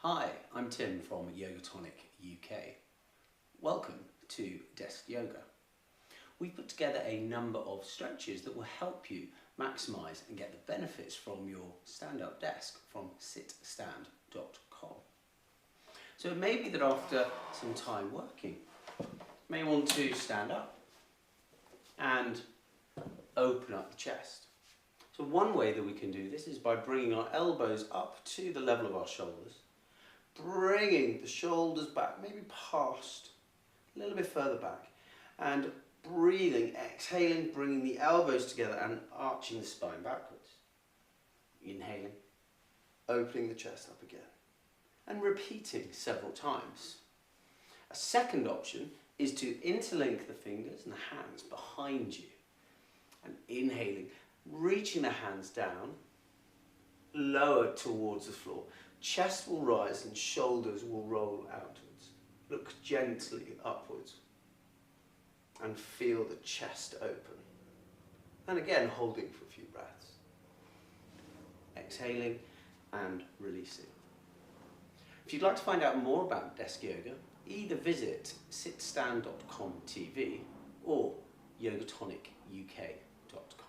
Hi, I'm Tim from YogaTonic UK. Welcome to Desk Yoga. We've put together a number of stretches that will help you maximise and get the benefits from your stand-up desk from sitstand.com. So it may be that after some time working, you may want to stand up and open up the chest. So one way that we can do this is by bringing our elbows up to the level of our shoulders, bringing the shoulders back, maybe past, a little bit further back, and breathing, exhaling, bringing the elbows together and arching the spine backwards. Inhaling, opening the chest up again, and repeating several times. A second option is to interlink the fingers and the hands behind you, and inhaling, reaching the hands down, lower towards the floor. Chest will rise and shoulders will roll outwards. Look gently upwards and feel the chest open. And again, holding for a few breaths. Exhaling and releasing. If you'd like to find out more about desk yoga, either visit sitstand.com TV or YogaTonicUK.com.